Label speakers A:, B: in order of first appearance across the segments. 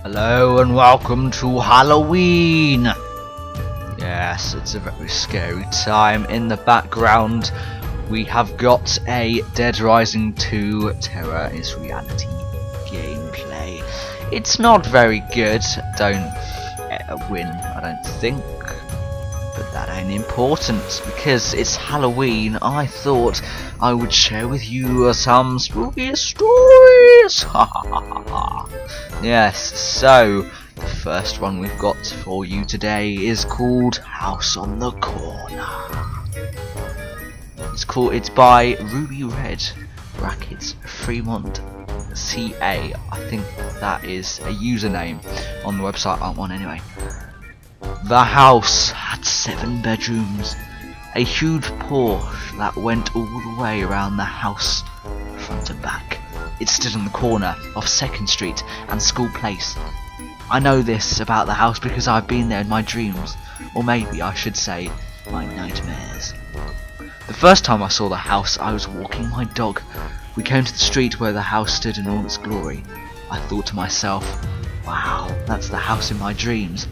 A: Hello and welcome to Halloween! Yes, it's a very scary time. In the background we have got a Dead Rising 2 Terror is Reality gameplay. It's not very good, don't win I don't think, but that ain't important because it's Halloween. I thought I would share with you some spooky stories. Yes, so the first one we've got for you today is called House on the Corner. It's by Ruby Red brackets Fremont CA. I think that is a username on the website. I want anyway. The house had 7 bedrooms, a huge porch that went all the way around the house, front and back. It stood on the corner of 2nd Street and School Place. I know this about the house because I've been there in my dreams, or maybe I should say, my nightmares. The first time I saw the house, I was walking my dog. We came to the street where the house stood in all its glory. I thought to myself, wow, that's the house in my dreams.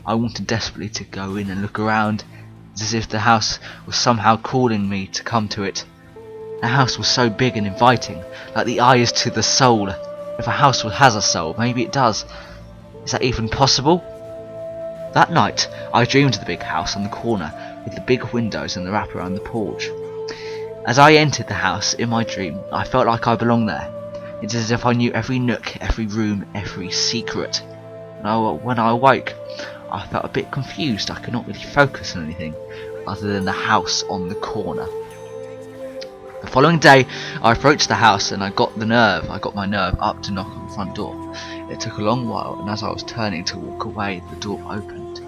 A: I wanted desperately to go in and look around. It's as if the house was somehow calling me to come to it. The house was so big and inviting, like the eye is to the soul. If a house has a soul, maybe it does. Is that even possible? That night, I dreamed of the big house on the corner, with the big windows and the wrap around the porch. As I entered the house in my dream, I felt like I belonged there. It's as if I knew every nook, every room, every secret. When I awoke, I felt a bit confused. I could not really focus on anything other than the house on the corner. The following day, I approached the house and I got my nerve up to knock on the front door. It took a long while, and as I was turning to walk away, the door opened.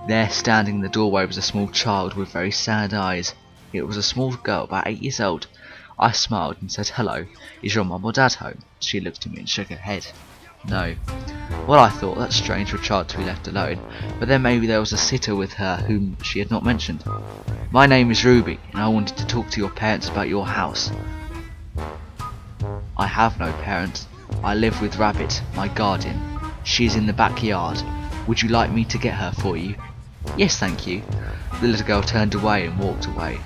A: There, standing in the doorway, was a small child with very sad eyes. It was a small girl, about 8 years old. I smiled and said, "Hello, is your mum or dad home?" She looked at me and shook her head. No. Well, I thought, that's strange for a child to be left alone, but then maybe there was a sitter with her whom she had not mentioned. "My name is Ruby, and I wanted to talk to your parents about your house." "I have no parents. I live with Rabbit, my guardian. She's in the backyard. Would you like me to get her for you?" "Yes, thank you." The little girl turned away and walked away.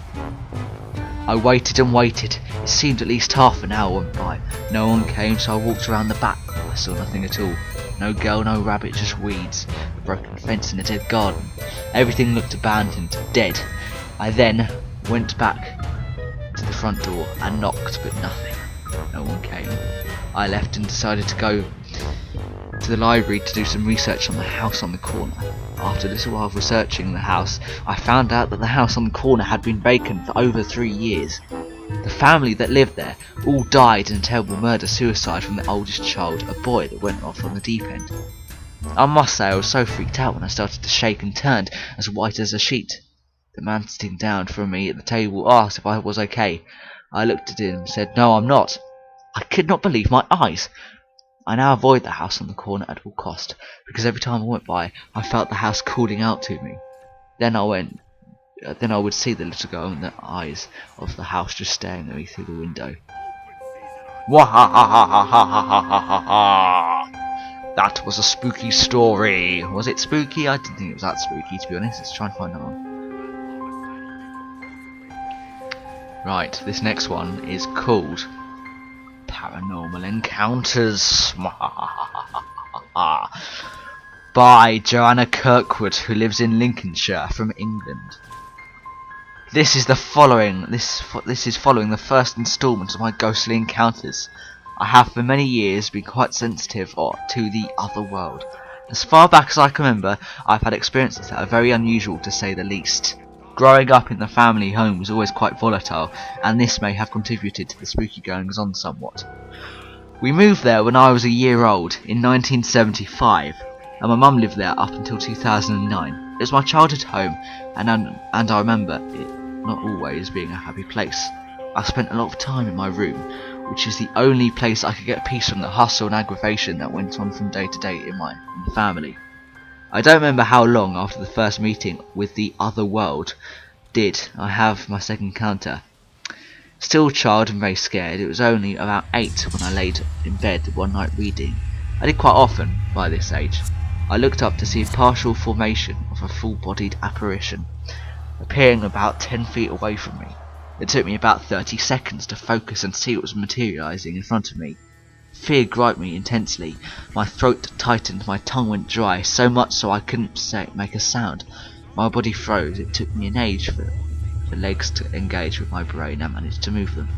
A: I waited and waited. It seemed at least half an hour went by. No one came, so I walked around the back. I saw nothing at all. No girl, no rabbit, just weeds, a broken fence and a dead garden. Everything looked abandoned, dead. I then went back to the front door and knocked, but nothing. No one came. I left and decided to go to the library to do some research on the house on the corner. After a little while of researching the house, I found out that the house on the corner had been vacant for over 3 years. The family that lived there all died in a terrible murder-suicide from the oldest child, a boy that went off on the deep end. I must say I was so freaked out when I started to shake and turned as white as a sheet. The man sitting down from me at the table asked if I was okay. I looked at him and said, "No, I'm not." I could not believe my eyes. I now avoid the house on the corner at all cost, because every time I went by, I felt the house calling out to me. Then I would see the little girl in the eyes of the house just staring at me through the window. Wahahahahahahaha! That was a spooky story. Was it spooky? I didn't think it was that spooky, to be honest. Let's try and find that one. Right, this next one is called Paranormal Encounters by Joanna Kirkwood, who lives in Lincolnshire, from England. This is following the first instalment of my ghostly encounters. I have for many years been quite sensitive to the other world. As far back as I can remember, I've had experiences that are very unusual, to say the least. Growing up in the family home was always quite volatile, and this may have contributed to the spooky goings on somewhat. We moved there when I was a year old in 1975, and my mum lived there up until 2009. It was my childhood home, and I remember it not always being a happy place. I spent a lot of time in my room, which is the only place I could get peace from the hustle and aggravation that went on from day to day in the family. I don't remember how long after the first meeting with the other world did I have my second encounter. Still a child and very scared, it was only about 8 when I laid in bed one night reading. I did quite often by this age. I looked up to see a partial formation of a full-bodied apparition, appearing about 10 feet away from me. It took me about 30 seconds to focus and see what was materialising in front of me. Fear gripped me intensely. My throat tightened, my tongue went dry, so much so I couldn't make a sound. My body froze. It took me an age for the legs to engage with my brain and managed to move them.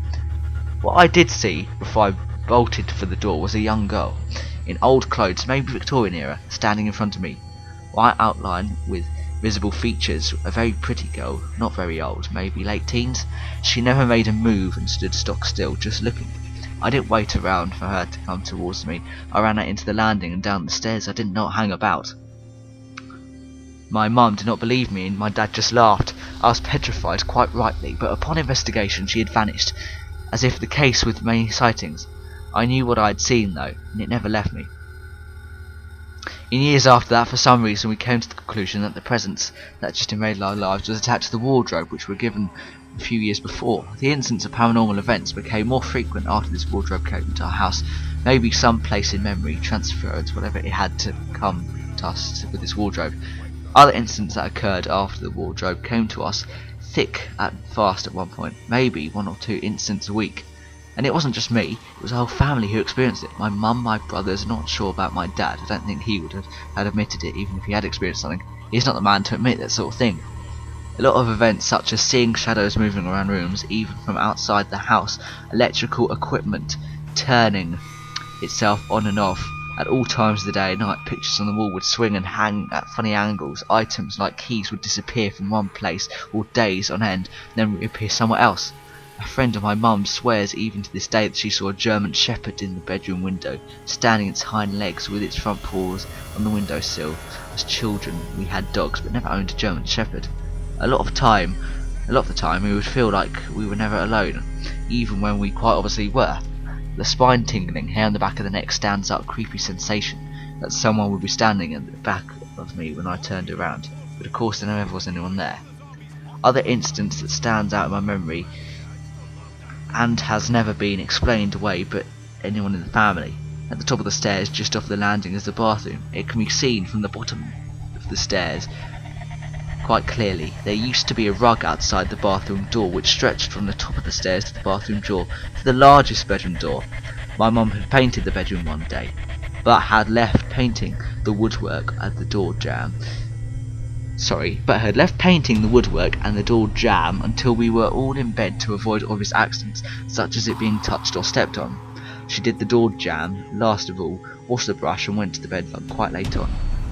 A: What I did see before I bolted for the door was a young girl, in old clothes, maybe Victorian era, standing in front of me. White outline with visible features, a very pretty girl, not very old, maybe late teens. She never made a move and stood stock still, just looking. I didn't wait around for her to come towards me. I ran out into the landing and down the stairs. I did not hang about. My mum did not believe me and my dad just laughed. I was petrified, quite rightly, but upon investigation she had vanished, as if the case with many sightings. I knew what I had seen though, and it never left me. In years after that, for some reason, we came to the conclusion that the presence that just invaded our lives was attached to the wardrobe which we were given a few years before. The incidents of paranormal events became more frequent after this wardrobe came into our house. Maybe some place in memory, transference, whatever it had to come to us with this wardrobe. Other incidents that occurred after the wardrobe came to us thick and fast at one point, maybe 1 or 2 incidents a week. And it wasn't just me, it was the whole family who experienced it. My mum, my brothers, not sure about my dad. I don't think he would have had admitted it even if he had experienced something. He's not the man to admit that sort of thing. A lot of events such as seeing shadows moving around rooms, even from outside the house, electrical equipment turning itself on and off at all times of the day and night, pictures on the wall would swing and hang at funny angles, items like keys would disappear from one place or days on end, then reappear somewhere else. A friend of my mum swears even to this day that she saw a German Shepherd in the bedroom window, standing its hind legs with its front paws on the windowsill. As children we had dogs but never owned a German Shepherd. A lot of the time we would feel like we were never alone, even when we quite obviously were. The spine tingling, hair on the back of the neck stands up, creepy sensation that someone would be standing at the back of me when I turned around, but of course there never was anyone there. Other instance that stands out in my memory and has never been explained away but anyone in the family. At the top of the stairs, just off the landing, is the bathroom. It can be seen from the bottom of the stairs quite clearly. There used to be a rug outside the bathroom door which stretched from the top of the stairs to the bathroom door to the largest bedroom door. My mum had painted the bedroom one day, but had left painting the woodwork and the door jam until we were all in bed to avoid obvious accidents, such as it being touched or stepped on. She did the door jam last of all, washed the brush and went to the bed quite late on.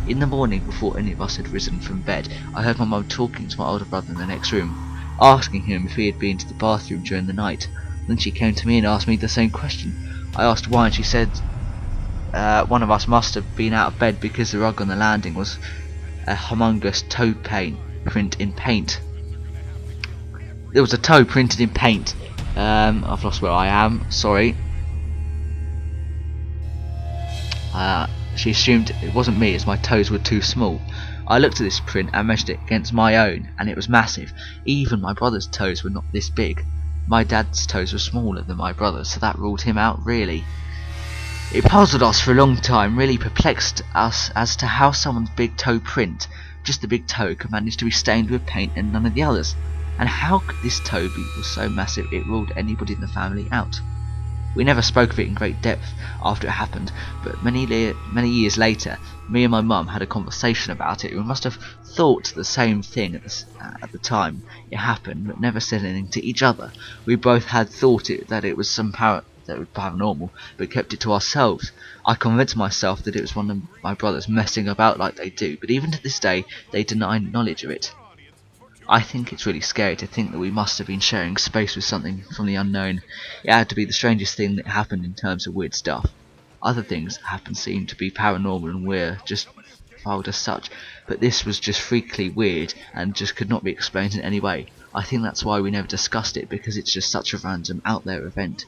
A: In the morning, before any of us had risen from bed, I heard my mum talking to my older brother in the next room, asking him if he had been to the bathroom during the night. Then she came to me and asked me the same question. I asked why and she said one of us must have been out of bed because the rug on the landing was a humongous toe print in paint. There was a toe printed in paint. I've lost where I am, sorry. She assumed it wasn't me as my toes were too small. I looked at this print and measured it against my own, and it was massive. Even my brother's toes were not this big. My dad's toes were smaller than my brother's, so that ruled him out really. It puzzled us for a long time, really perplexed us as to how someone's big toe print, just the big toe, could manage to be stained with paint and none of the others. And how could this toe be so massive it ruled anybody in the family out? We never spoke of it in great depth after it happened, but many years later, me and my mum had a conversation about it. We must have thought the same thing at the time it happened, but never said anything to each other. We both had thought that it was paranormal, but kept it to ourselves. I convinced myself that it was one of my brothers messing about like they do, but even to this day, they deny knowledge of it. I think it's really scary to think that we must have been sharing space with something from the unknown. It had to be the strangest thing that happened in terms of weird stuff. Other things that happened seemed to be paranormal and we're just filed as such, but this was just freakily weird and just could not be explained in any way. I think that's why we never discussed it, because it's just such a random out there event.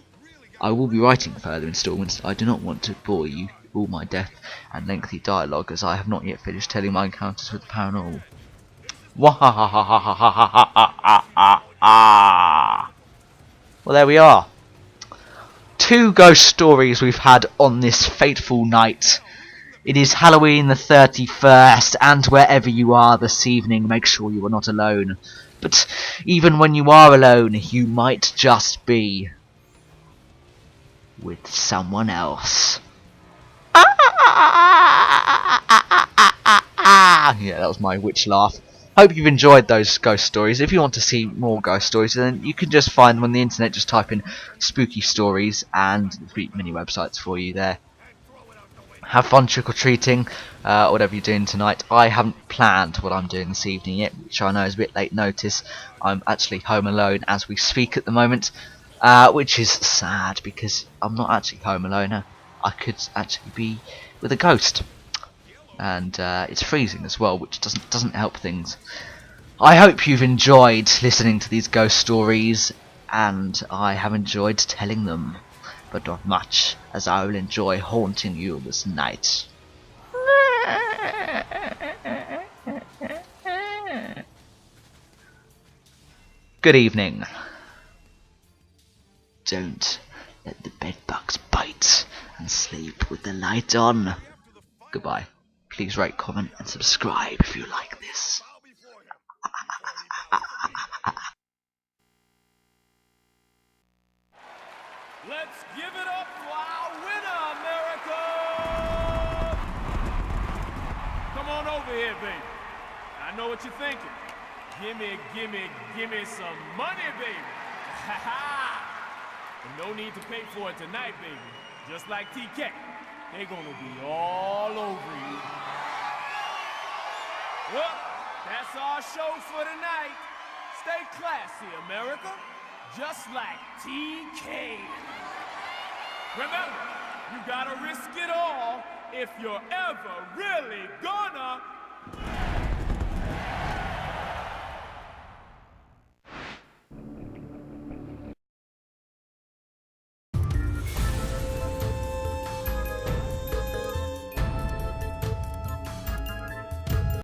A: I will be writing further installments. I do not want to bore you with all my death and lengthy dialogue, as I have not yet finished telling my encounters with the paranormal. Well, there we are. 2 ghost stories we've had on this fateful night. It is Halloween the 31st, and wherever you are this evening, make sure you are not alone. But even when you are alone, you might just be with someone else. Yeah, that was my witch laugh. Hope you've enjoyed those ghost stories. If you want to see more ghost stories, then you can just find them on the internet. Just type in spooky stories and there'll be many websites for you there. Have fun trick-or-treating, whatever you're doing tonight. I haven't planned what I'm doing this evening yet, which I know is a bit late notice. I'm actually home alone as we speak at the moment, which is sad because I'm not actually home alone. I could actually be with a ghost. And it's freezing as well, which doesn't help things. I hope you've enjoyed listening to these ghost stories, and I have enjoyed telling them, but not much, as I will enjoy haunting you this night. Good evening. Don't let the bedbugs bite, and sleep with the light on. Goodbye. Please rate, comment, and subscribe if you like this.
B: Let's give it up for our winner, America! Come on over here, baby. I know what you're thinking. Gimme some money, baby. Ha ha! And no need to pay for it tonight, baby. Just like TK. They're gonna be all over you. Well, that's our show for tonight. Stay classy, America. Just like TK. Remember, you gotta risk it all if you're ever really gonna